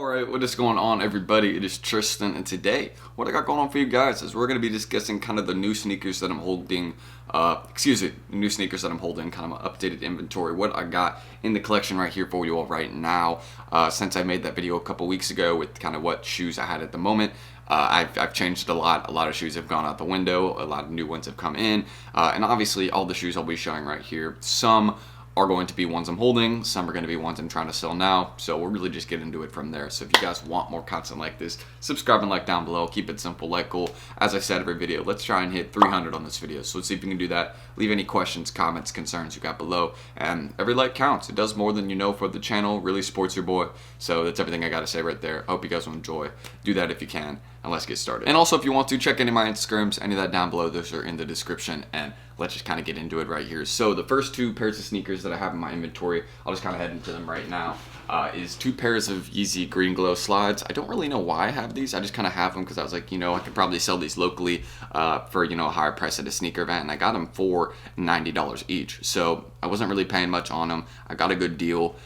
Alright, what is going on, everybody? It is Tristan, and today what I got going on for you guys is we're going to be discussing kind of the new sneakers that I'm holding, new sneakers that I'm holding, kind of an updated inventory, what I got in the collection right here for you all right now. Since I made that video a couple weeks ago with kind of what shoes I had at the moment, I've changed a lot of shoes have gone out the window, a lot of new ones have come in, and obviously all the shoes I'll be showing right here, some are going to be ones I'm holding, some are going to be ones I'm trying to sell now, so we'll really just get into it from there. So if you guys want more content like this, subscribe and like down below, keep it simple, like goal. As I said every video, let's try and hit 300 on this video, so let's see if we can do that. Leave any questions, comments, concerns you got below, and every like counts. It does more than you know for the channel, really supports your boy, so that's everything I got to say right there. I hope you guys will enjoy. Do that if you can, and let's get started. And also, if you want to, check any of my Instagrams, any of that down below, those are in the description, and let's just kind of get into it right here. So the first two pairs of sneakers that I have in my inventory, I'll just kind of head into them right now, is two pairs of Yeezy green glow slides. I don't really know why I have these. I just kind of have them because I was like, you know, I could probably sell these locally for, you know, a higher price at a sneaker event, and I got them for $90 each. So I wasn't really paying much on them. I got a good deal.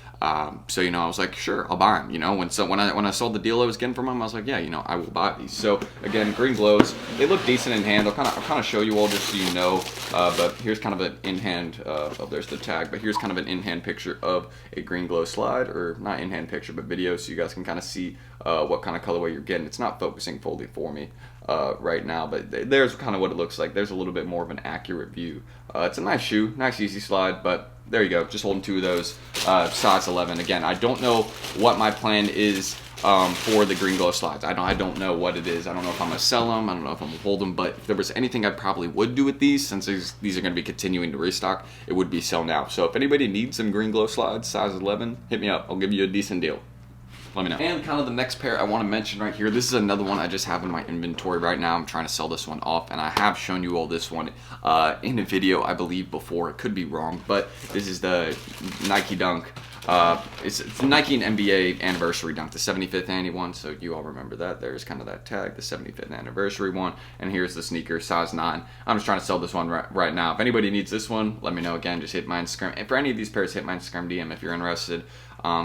So, you know, I was like, sure, I'll buy them, you know, when I saw the deal I was getting from them, I was like, yeah, you know, I will buy these. So again, green glows, they look decent in hand. I'll kind of show you all just so you know, but here's kind of an in-hand, oh, there's the tag, but here's kind of an in-hand picture of a green glow slide, or not in-hand picture, but video, so you guys can kind of see what kind of colorway you're getting. It's not focusing fully for me right now, but there's kind of what it looks like. There's a little bit more of an accurate view. It's a nice shoe, nice easy slide, but there you go, just holding two of those, size 11. Again, I don't know what my plan is for the green glow slides. I don't know what it is. I don't know if I'm gonna sell them. I don't know if I'm gonna hold them. But if there was anything I probably would do with these, since these are gonna be continuing to restock, it would be sell now. So if anybody needs some green glow slides, size 11, hit me up. I'll give you a decent deal. Let me know. And kind of the next pair I want to mention right here, this is another one I just have in my inventory right now. I'm trying to sell this one off, and I have shown you all this one in a video, I believe, before. It could be wrong, but this is the Nike Dunk. It's the Nike and NBA anniversary dunk, the 75th annie one, so you all remember that. There's kind of that tag, the 75th anniversary one, and here's the sneaker, size 9. I'm just trying to sell this one right now. If anybody needs this one, let me know. Again, just hit my Instagram. And for any of these pairs, hit my Instagram DM if you're interested.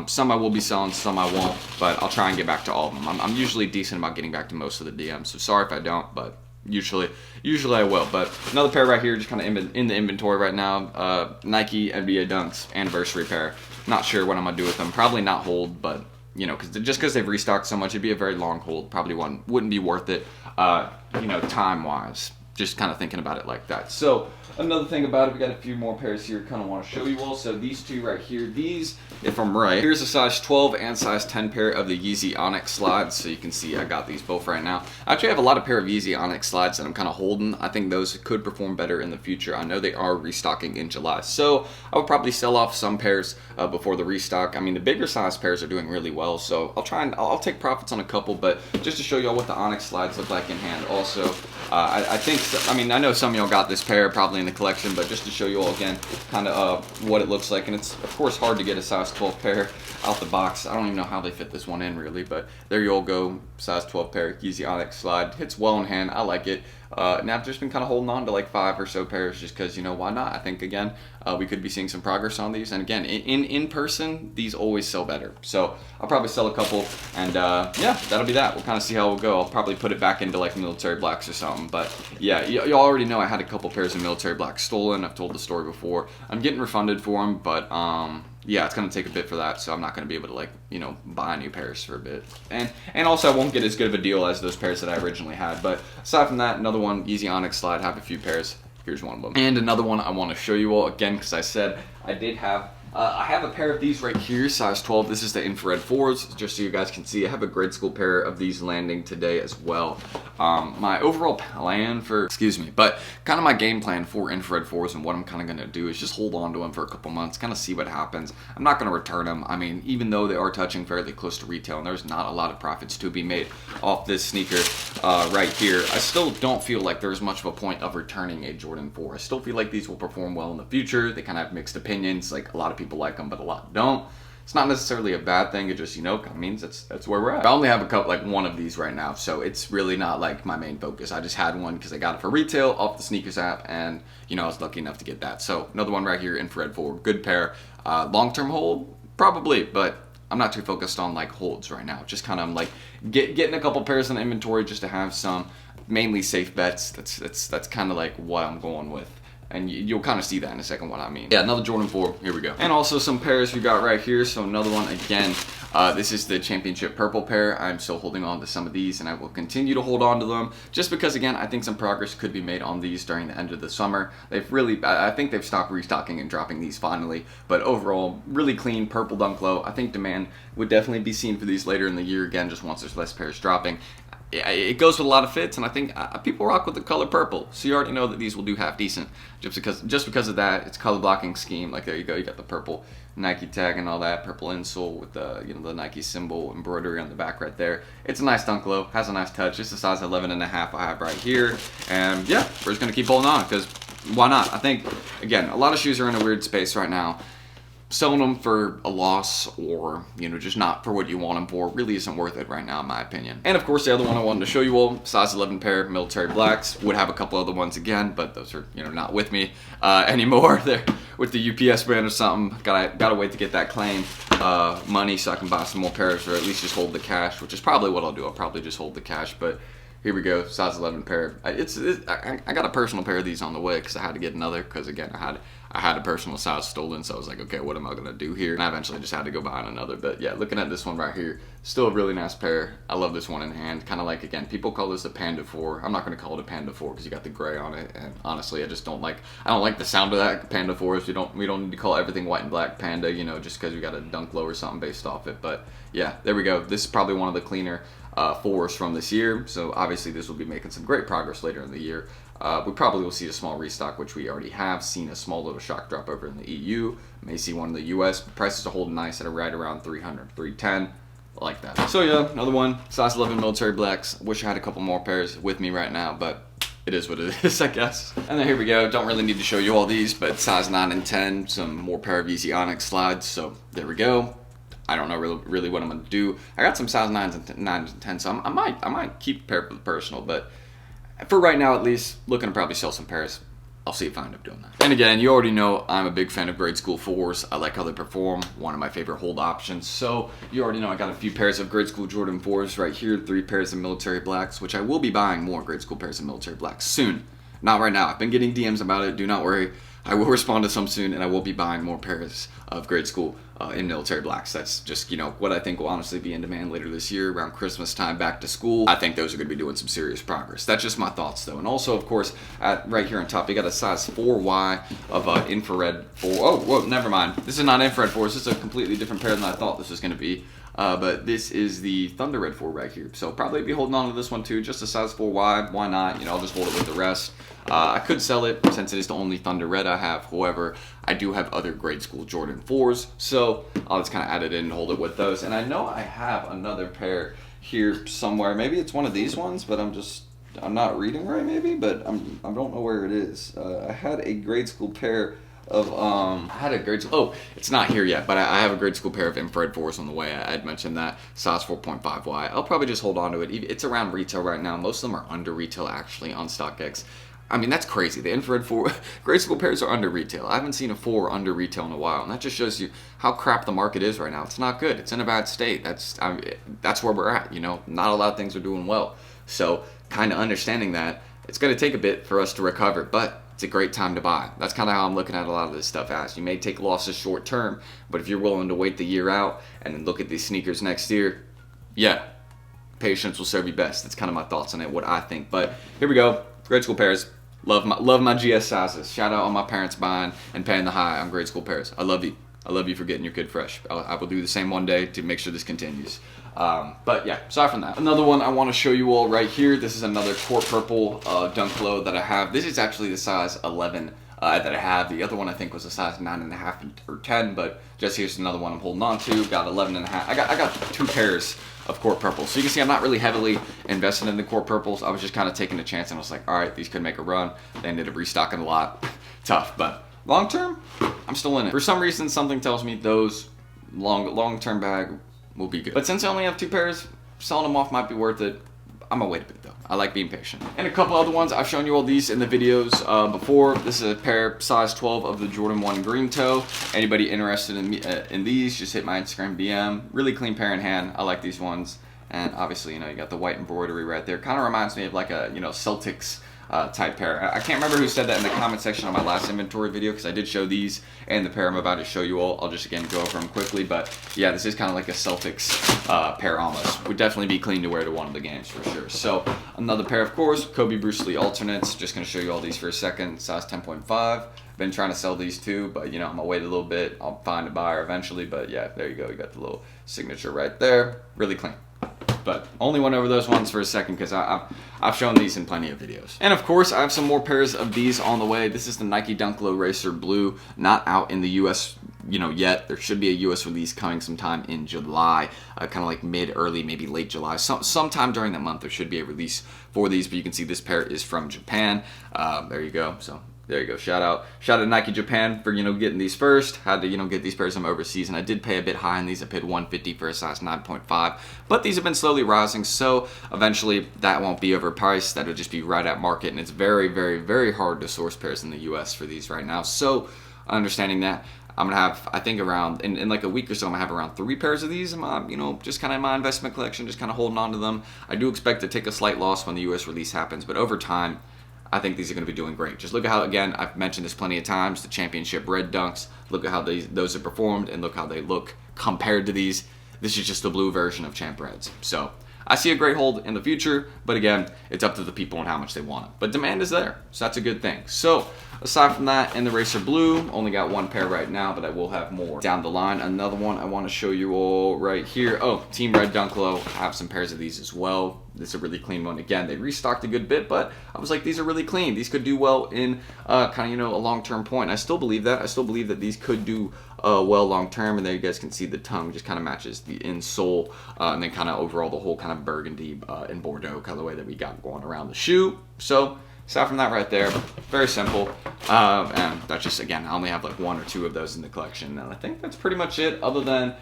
Some I will be selling, some I won't, but I'll try and get back to all of them. I'm usually decent about getting back to most of the DMs, so sorry if I don't, but usually I will. But another pair right here, just kind of in the inventory right now, Nike NBA Dunks anniversary pair. Not sure what I'm gonna do with them. Probably not hold, but you know, because they've restocked so much, it'd be a very long hold. Probably wouldn't be worth it, you know, time wise. Just kind of thinking about it like that. So another thing about it, we got a few more pairs here kind of want to show you all. So these two right here, these, if I'm right, here's a size 12 and size 10 pair of the Yeezy Onyx slides. So you can see I got these both right now. I actually have a lot of pair of Yeezy Onyx slides that I'm kind of holding. I think those could perform better in the future. I know they are restocking in July, so I would probably sell off some pairs before the restock. I mean, the bigger size pairs are doing really well, so I'll take profits on a couple, but just to show y'all what the Onyx slides look like in hand. Also, I think, I mean, I know some of y'all got this pair probably in the collection, but just to show you all again kind of what it looks like. And it's of course hard to get a size 12 pair out the box. I don't even know how they fit this one in really, but there you all go, size 12 pair Yeezy Onyx slide. Hits well in hand, I like it. Now I've just been kind of holding on to like 5 or so pairs just because, you know, why not? I think again we could be seeing some progress on these, and again in person these always sell better, so I'll probably sell a couple, and yeah, that'll be that. We'll kind of see how we'll go. I'll probably put it back into like military blacks or something, but yeah, y'all already know I had a couple pairs of military blacks stolen. I've told the story before. I'm getting refunded for them, but yeah, it's gonna take a bit for that, so I'm not gonna be able to, like, you know, buy new pairs for a bit, and also I won't get as good of a deal as those pairs that I originally had. But aside from that, another one, Yeezy Onyx slide, have a few pairs. Here's one of them, and another one I want to show you all again because I said I did have. I have a pair of these right here, size 12. This is the infrared 4s, just so you guys can see. I have a grade school pair of these landing today as well. My overall plan for, but kind of my game plan for infrared 4s and what I'm kind of going to do is just hold on to them for a couple months, kind of see what happens. I'm not going to return them. I mean, even though they are touching fairly close to retail and there's not a lot of profits to be made off this sneaker right here, I still don't feel like there's much of a point of returning a Jordan 4. I still feel like these will perform well in the future. They kind of have mixed opinions. Like, a lot of people like them, but a lot don't. It's not necessarily a bad thing. It just, you know, means that's where we're at. I only have a couple, like one of these right now, so it's really not like my main focus. I just had one because I got it for retail off the sneakers app, and you know, I was lucky enough to get that. So another one right here, infrared 4, good pair. Long-term hold, probably, but I'm not too focused on like holds right now. Just kind of like getting a couple pairs in the inventory just to have some, mainly safe bets. That's kind of like what I'm going with. And you'll kind of see that in a second what I mean. Yeah, another Jordan 4, here we go. And also some pairs we got right here. So another one again, this is the championship purple pair. I'm still holding on to some of these and I will continue to hold on to them just because again, I think some progress could be made on these during the end of the summer. They've really, I think they've stopped restocking and dropping these finally, but overall really clean purple dunk low. I think demand would definitely be seen for these later in the year again, just once there's less pairs dropping. It goes with a lot of fits, and I think people rock with the color purple. So you already know that these will do half decent, just because of that. It's color blocking scheme. Like there you go, you got the purple Nike tag and all that, purple insole with the the Nike symbol embroidery on the back right there. It's a nice dunk low, has a nice touch. It's a size 11.5 I have right here, and yeah, we're just gonna keep holding on because why not? I think again, a lot of shoes are in a weird space right now. Selling them for a loss or, just not for what you want them for really isn't worth it right now in my opinion. And of course the other one I wanted to show you all, size 11 pair military blacks. Would have a couple other ones again, but those are, not with me anymore. They're with the UPS brand or something. Gotta wait to get that claim money so I can buy some more pairs or at least just hold the cash, which is probably what I'll do. I'll probably just hold the cash, but here we go, size 11 pair. I got a personal pair of these on the way because I had to get another because again, I had a personal size stolen, so I was like, okay, what am I gonna do here? And I eventually just had to go buy another. But yeah, looking at this one right here, still a really nice pair. I love this one in hand. Kind of like, again, people call this a Panda 4. I'm not gonna call it a Panda 4 because you got the gray on it. And honestly, I don't like the sound of that Panda 4s. We don't need to call everything white and black Panda, just because we got a dunk low or something based off it. But yeah, there we go. This is probably one of the cleaner 4s from this year. So obviously this will be making some great progress later in the year. We probably will see a small restock, which we already have seen a small little shock drop over in the EU. May see one in the US. Prices are holding nice at right around 300, 310. I like that. So yeah, another one, size 11 military blacks. Wish I had a couple more pairs with me right now, but it is what it is, I guess. And then here we go. Don't really need to show you all these, but size 9 and 10, some more pair of Yeezy Onyx slides. So there we go. I don't know really what I'm gonna do. I got some size 9s and 10s, so I might keep a pair for the personal, but for right now, at least, looking to probably sell some pairs. I'll see if I end up doing that. And again, you already know I'm a big fan of grade school 4s. I like how they perform. One of my favorite hold options. So you already know I got a few pairs of grade school Jordan 4s right here. 3 pairs of military blacks, which I will be buying more grade school pairs of military blacks soon. Not right now. I've been getting DMs about it. Do not worry. I will respond to some soon, and I will be buying more pairs of grade school in military blacks. That's just, what I think will honestly be in demand later this year around Christmas time, back to school. I think those are going to be doing some serious progress. That's just my thoughts, though. And also, of course, right here on top, you got a size 4Y of infrared 4. Oh, whoa, never mind. This is not infrared 4. This is a completely different pair than I thought this was going to be. But this is the Thunder Red 4 right here. So probably be holding on to this one too, just a size 4Y. Why not? I'll just hold it with the rest. I could sell it since it is the only Thunder Red I have. However, I do have other grade school Jordan 4s. So I'll just kind of add it in and hold it with those. And I know I have another pair here somewhere. Maybe it's one of these ones, but I'm not reading right maybe, but I don't know where it is. I had a grade school pair of it's not here yet, but I have a grade school pair of infrared 4s on the way. I had mentioned that, size 4.5Y. I'll probably just hold on to it. It's around retail right now. Most of them are under retail actually on StockX. I mean, that's crazy. The infrared 4 grade school pairs are under retail. I haven't seen a 4 under retail in a while, and that just shows you how crap the market is right now. It's not good. It's in a bad state. That's where we're at. Not a lot of things are doing well. So kind of understanding that, it's going to take a bit for us to recover, but it's a great time to buy. That's kind of how I'm looking at a lot of this stuff as. You may take losses short term, but if you're willing to wait the year out and then look at these sneakers next year, yeah, patience will serve you best. That's kind of my thoughts on it, what I think. But here we go. Grade school pairs. Love my GS sizes. Shout out on my parents buying and paying the high on grade school pairs. I love you. I love you for getting your kid fresh. I will do the same one day to make sure this continues. But yeah, aside from that, another one I want to show you all right here. This is another Court Purple dunk low that I have. This is actually the size 11 that I have. The other one I think was a size 9.5 or 10, but just here's another one I'm holding on to. Got 11.5. I got 2 pairs of Court Purples. So you can see I'm not really heavily invested in the Court Purples. I was just kind of taking a chance and I was like, all right, these could make a run. They ended up restocking a lot. Tough, but long term, I'm still in it. For some reason, something tells me those long-term bag will be good. But since I only have 2 pairs, selling them off might be worth it. I'm gonna wait a bit though. I like being patient. And a couple other ones, I've shown you all these in the videos before. This is a pair size 12 of the Jordan 1 green toe. Anybody interested in these, just hit my Instagram DM. Really clean pair in hand. I like these ones. And obviously, you know, you got the white embroidery right there. Kind of reminds me of like a, you know, Celtics type pair. I can't remember who said that in the comment section on my last inventory video, because I did show these and the pair I'm about to show you all. I'll just again go over them quickly, but yeah, this is kind of like a Celtics pair almost. Would definitely be clean to wear to one of the games for sure. So another pair, of course, Kobe Bruce Lee alternates. Just gonna show you all these for a second. Size 10.5. Been trying to sell these too, but you know, I'm gonna wait a little bit. I'll find a buyer eventually, but yeah, there you go. You got the little signature right there. Really clean. But only went over those ones for a second because I've shown these in plenty of videos. And of course, I have some more pairs of these on the way. This is the Nike Dunk Low Racer Blue, not out in the US, you know, yet. There should be a US release coming sometime in July, kind of like mid, early, maybe late July. Sometime during that month, there should be a release for these, but you can see this pair is from Japan. There you go. So there you go. Shout out to Nike Japan for, you know, getting these first. Had to, you know, get these pairs from overseas, and I did pay a bit high on these. I paid $150 for a size 9.5, but these have been slowly rising, so eventually that won't be overpriced. That'll just be right at market, and it's very, very, very hard to source pairs in the US for these right now. So understanding that, I'm gonna have, I think around, in like a week or so, I'm gonna have around 3 pairs of these in my, you know, just kind of in my investment collection, just kind of holding on to them. I do expect to take a slight loss when the US release happens, but over time, I think these are going to be doing great. Just look at how, again, I've mentioned this plenty of times, the championship red dunks. Look at how those have performed, and look how they look compared to these. This is just the blue version of Champ Reds. So I see a great hold in the future, but again, it's up to the people and how much they want it. But demand is there, so that's a good thing. So aside from that, in the Racer Blue, only got 1 pair right now, but I will have more down the line. Another one I want to show you all right here. Oh, Team Red Dunk Low. I have some pairs of these as well. This is a really clean one. Again, they restocked a good bit, but I was like, these are really clean. These could do well in kind of, you know, a long-term point. I still believe that. I still believe that these could do well long-term, and there you guys can see the tongue just kind of matches the insole, and then kind of overall the whole kind of burgundy and Bordeaux colorway that we got going around the shoe. So aside from that right there, very simple. And that's just, again, I only have like 1 or 2 of those in the collection, and I think that's pretty much it, other than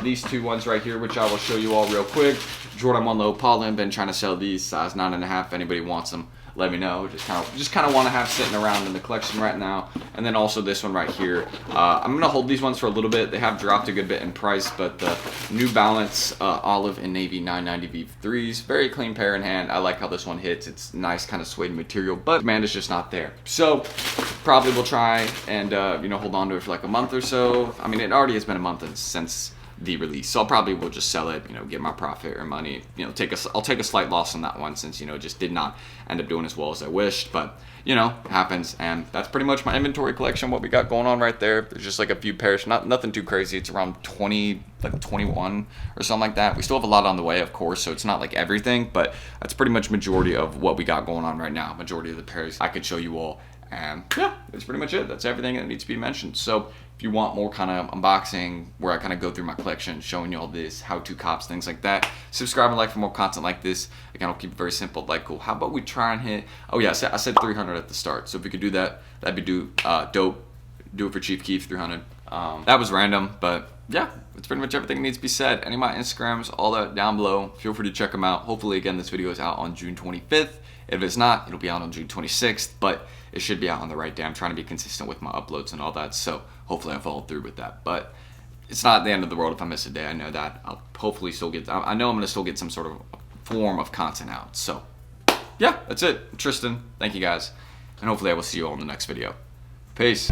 these 2 ones right here, which I will show you all real quick. Jordan 1 Low Pollen, been trying to sell these, size 9.5. If anybody wants them, let me know. Just kind of want to have sitting around in the collection right now. And then also this one right here. I'm gonna hold these ones for a little bit. They have dropped a good bit in price, but the New Balance olive and navy 990 V3s, very clean pair in hand. I like how this one hits. It's nice kind of suede material, but demand is just not there. So probably will try and you know, hold on to it for like a month or so. I mean, it already has been a month since the release, so I'll probably will just sell it, you know, get my profit or money, you know, I'll take a slight loss on that one, since, you know, just did not end up doing as well as I wished, but you know, happens. And that's pretty much my inventory collection, what we got going on right there. There's just like a few pairs, nothing too crazy. It's around 20, like 21 or something like that. We still have a lot on the way, of course, so it's not like everything, but that's pretty much majority of what we got going on right now. Majority of the pairs I could show you all. And yeah, that's pretty much it. That's everything that needs to be mentioned. So if you want more kind of unboxing, where I kind of go through my collection, showing you all this, how-to cops, things like that, subscribe and like for more content like this. Again, I'll keep it very simple. Like, cool, how about we try and hit, oh yeah, I said 300 at the start. So if we could do that, that'd be dope. Do it for Chief Keef, 300. That was random, but yeah, it's pretty much everything that needs to be said. Any of my Instagrams, all that down below. Feel free to check them out. Hopefully, again, this video is out on June 25th. If it's not, it'll be out on June 26th, but it should be out on the right day. I'm trying to be consistent with my uploads and all that, so hopefully I followed through with that. But it's not the end of the world if I miss a day. I know that. I'll hopefully still get, I know I'm going to still get some sort of form of content out. So yeah, that's it. Tristan, thank you guys, and hopefully I will see you all in the next video. Peace.